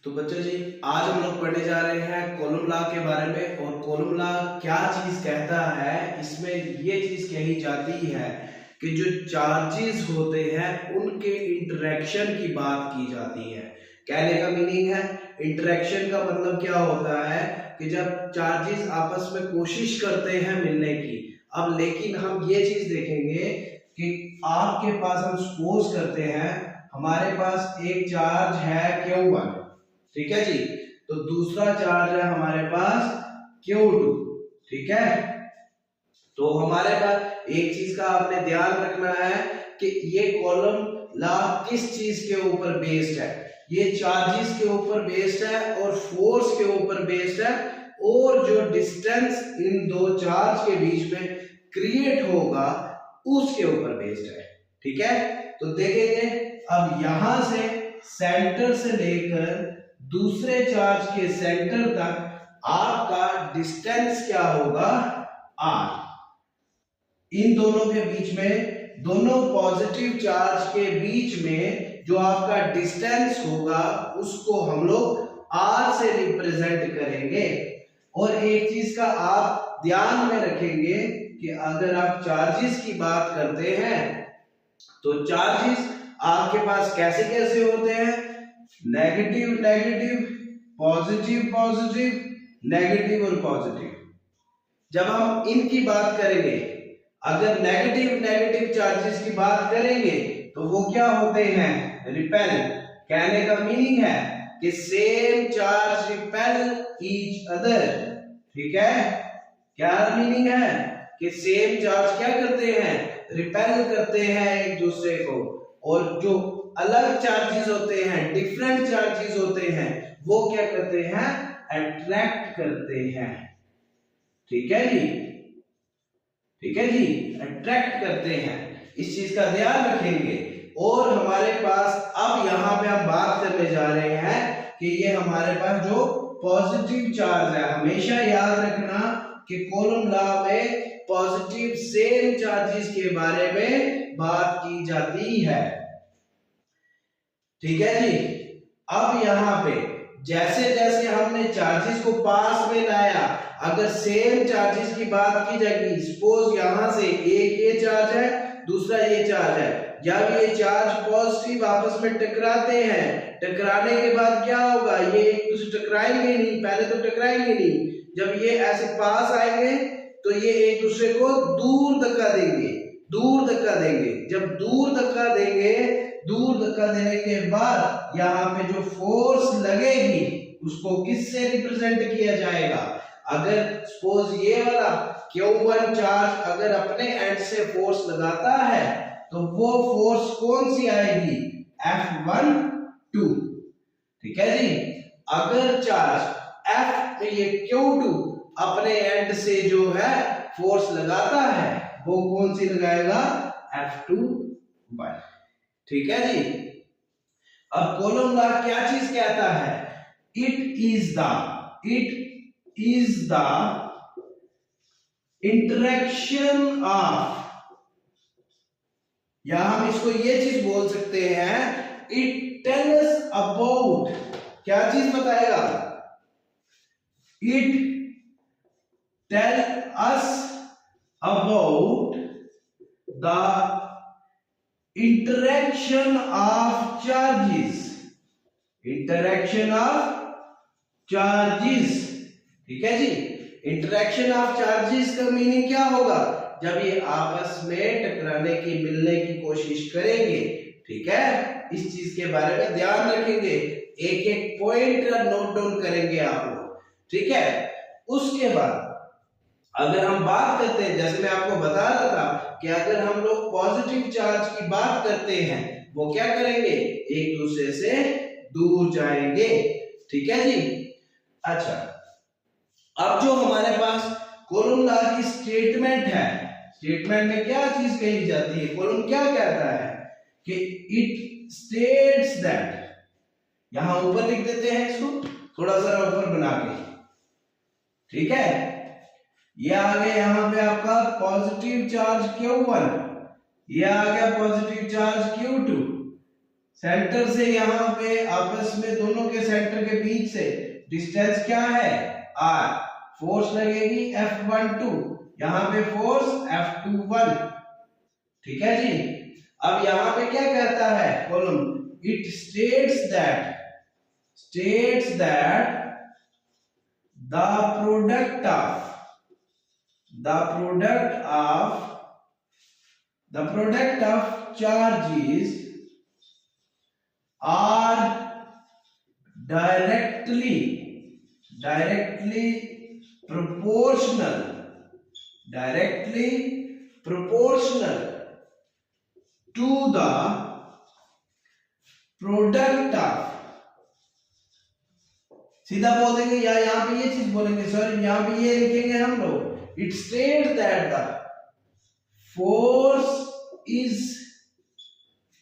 तो बच्चों जी, आज हम लोग पढ़ने जा रहे हैं कॉलम लॉ के बारे में। और कॉलम लॉ क्या चीज कहता है, इसमें ये चीज कही जाती है कि जो चार्जेस होते हैं उनके इंटरेक्शन की बात की जाती है। कहने का मीनिंग है, इंटरेक्शन का मतलब क्या होता है कि जब चार्जेस आपस में कोशिश करते हैं मिलने की। अब लेकिन हम ये चीज देखेंगे कि आपके पास, हम सपोज करते हैं हमारे पास एक चार्ज है Q1, ठीक है जी। तो दूसरा चार्ज है हमारे पास Q2, ठीक है। तो हमारे पास एक चीज का आपने ध्यान रखना है कि ये कॉलम लॉ किस चीज के ऊपर बेस्ड है। ये चार्जेस के ऊपर बेस्ड है और फोर्स के ऊपर बेस्ड है, और जो डिस्टेंस इन दो चार्ज के बीच में क्रिएट होगा उसके ऊपर बेस्ड है, ठीक है। तो देखेंगे अब यहां से सेंटर से लेकर दूसरे चार्ज के सेंटर तक आपका डिस्टेंस क्या होगा, r। इन दोनों के बीच में, दोनों पॉजिटिव चार्ज के बीच में जो आपका डिस्टेंस होगा उसको हम लोग r से रिप्रेजेंट करेंगे। और एक चीज का आप ध्यान में रखेंगे कि अगर आप चार्जेस की बात करते हैं तो चार्जेस आपके पास कैसे कैसे होते हैं, negative negative, positive positive, negative और पॉजिटिव। जब हम इनकी बात करेंगे, अगर नेगेटिव नेगेटिव चार्जेस की बात करेंगे तो वो क्या होते हैं, रिपेल। कहने का मीनिंग है कि same charge repel each other, ठीक है। क्या मीनिंग है कि सेम चार्ज क्या करते हैं, रिपेल करते हैं एक दूसरे को। और जो अलग चार्जेस होते हैं, डिफरेंट चार्जेस होते हैं, वो क्या करते हैं, अट्रैक्ट करते हैं, ठीक है जी। ठीक है जी, अट्रैक्ट करते हैं, इस चीज का ध्यान रखेंगे। और हमारे पास अब यहां पे हम बात करने जा रहे हैं कि ये हमारे पास जो पॉजिटिव चार्ज है, हमेशा याद रखना कि कॉलम लॉ में पॉजिटिव सेम चार्जेस के बारे में बात की जाती है, ठीक है जी। अब यहां पे जैसे जैसे हमने चार्जेस को पास में लाया, अगर सेम चार्जेस की बात की जाएगी, सपोज यहां से एक ये चार्ज है, दूसरा ये चार्ज है, जब ये चार्ज पॉजिटिव आपस में टकराते हैं, टकराने के बाद क्या होगा, ये एक दूसरे टकराएंगे नहीं, पहले तो टकराएंगे नहीं। जब ये ऐसे पास आएंगे तो ये एक दूसरे को दूर धक्का देंगे, दूर धक्का देंगे। जब दूर धक्का देंगे, दूर धक्का देने के बाद यहाँ पे जो फोर्स लगेगी उसको किससे रिप्रेजेंट किया जाएगा। अगर सपोज ये वाला Q1 चार्ज अगर अपने एंड से फोर्स लगाता है तो वो फोर्स कौन सी आएगी, F12, ठीक है जी। अगर चार्ज F ये Q2 अपने एंड से जो है फोर्स लगाता है, वो कौन सी लगाएगा, F21, ठीक है जी। अब कॉलम लॉ क्या चीज कहता है, it is the interaction of, या हम इसको ये चीज बोल सकते हैं, इट टेल्स अबाउट, क्या चीज बताएगा, it tell us about the interaction of charges, interaction of charges, ठीक है जी। इंटरेक्शन ऑफ चार्जेस का मीनिंग क्या होगा, जब ये आपस में टकराने की, मिलने की कोशिश करेंगे, ठीक है। इस चीज के बारे में ध्यान रखेंगे, एक एक पॉइंट का नोट डाउन करेंगे आप लोग, ठीक है। उसके बाद अगर हम बात करते हैं, जैसे मैं आपको बता रहा था कि अगर हम लोग पॉजिटिव चार्ज की बात करते हैं, वो क्या करेंगे, एक दूसरे से दूर जाएंगे, ठीक है जी। अच्छा, अब जो हमारे पास कॉलम लॉ की स्टेटमेंट है, स्टेटमेंट में क्या चीज कही जाती है, कॉलम क्या कहता है कि इट स्टेट्स दैट, यहां ऊपर लिख देते हैं इसको, थोड़ा सा ऊपर बना के, ठीक है। ये आ गया यहां पे आपका पॉजिटिव चार्ज Q1, ये आ गया पॉजिटिव चार्ज Q2, सेंटर से यहाँ पे आपस में दोनों के सेंटर के बीच से डिस्टेंस क्या है r, फोर्स लगेगी F12, यहाँ पे फोर्स F21, ठीक है जी। अब यहाँ पे क्या कहता है column, it states that the product of charges are directly proportional to the product of, सीधा बोल देंगे या यहाँ पे ये चीज बोलेंगे, सॉरी यहाँ पे ये लिखेंगे हम लोग, it state that the force is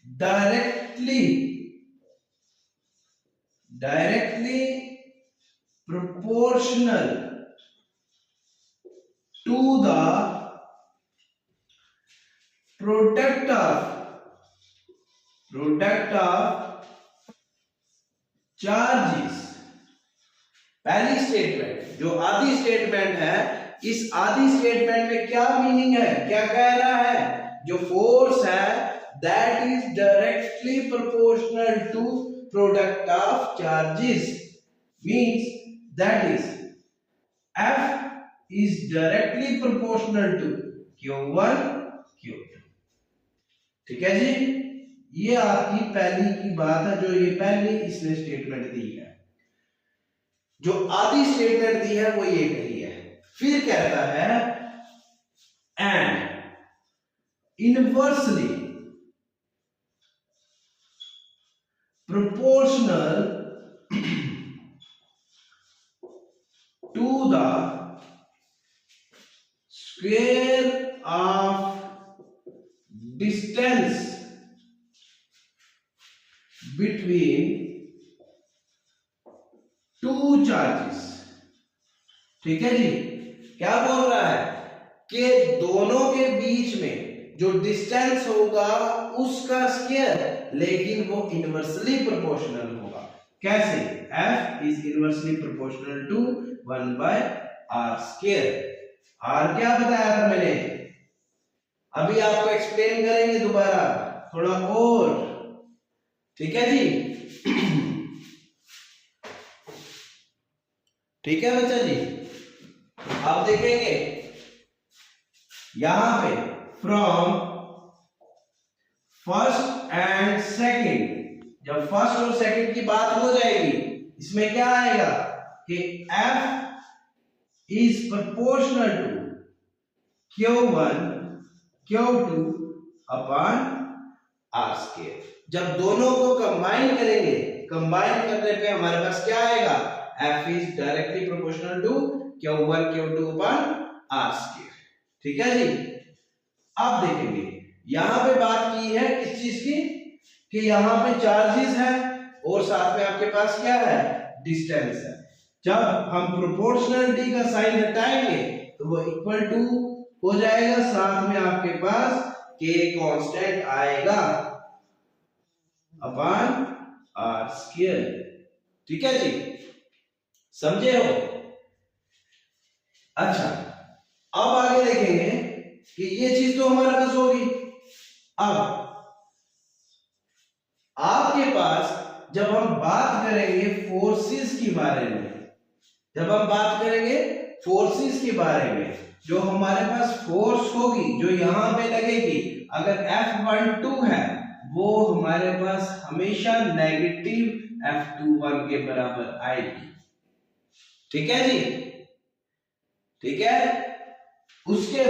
directly proportional to the product of charges। पहली स्टेटमेंट जो आधी स्टेटमेंट है, इस आधी स्टेटमेंट में क्या मीनिंग है, क्या कह रहा है, जो फोर्स है that is directly proportional to product of charges, means that is F is directly proportional to Q1 Q2, ठीक है जी। ये आपकी पहली की बात है, जो ये पहली इसने स्टेटमेंट दी है, जो आधी स्टेटमेंट दी है वो ये कही है। फिर कहता है and inversely proportional to the square of distance between two charges, ठीक है जी। क्या बोल रहा है कि दोनों के बीच में जो डिस्टेंस होगा उसका स्क्वायर, लेकिन वो इनवर्सली प्रोपोर्शनल होगा। कैसे? F is inversely proportional to 1/r²। r क्या बताया था मैंने, अभी आपको एक्सप्लेन करेंगे दोबारा थोड़ा और, ठीक है जी। ठीक है बच्चा जी, आप देखेंगे यहां पे फ्रॉम फर्स्ट एंड सेकंड, जब फर्स्ट और सेकंड की बात हो जाएगी, इसमें क्या आएगा कि F is proportional to Q1 Q2 upon r²। जब दोनों को कंबाइन करेंगे, कंबाइन करने पे हमारे पास क्या आएगा, F is directly proportional to Q1 Q2 upon r², ठीक है जी। अब देखेंगे यहां पे बात की है किस चीज की, कि यहां पे चार्जेस है और साथ में आपके पास क्या है, डिस्टेंस है। जब हम प्रोपोर्शनलिटी का साइन हटाएंगे तो वो इक्वल टू हो जाएगा, साथ में आपके पास k कांस्टेंट आएगा अपॉन r², ठीक है जी, समझे हो। अच्छा, अब आगे देखेंगे कि ये चीज तो हमारे पास होगी। अब आपके पास जब हम बात करेंगे फोर्सेस के बारे में, जब हम बात करेंगे फोर्सेस के बारे में, जो हमारे पास फोर्स होगी जो यहां पे लगेगी, अगर F12 है वो हमारे पास हमेशा नेगेटिव F21 के बराबर आएगी, ठीक है जी, ठीक है। उसके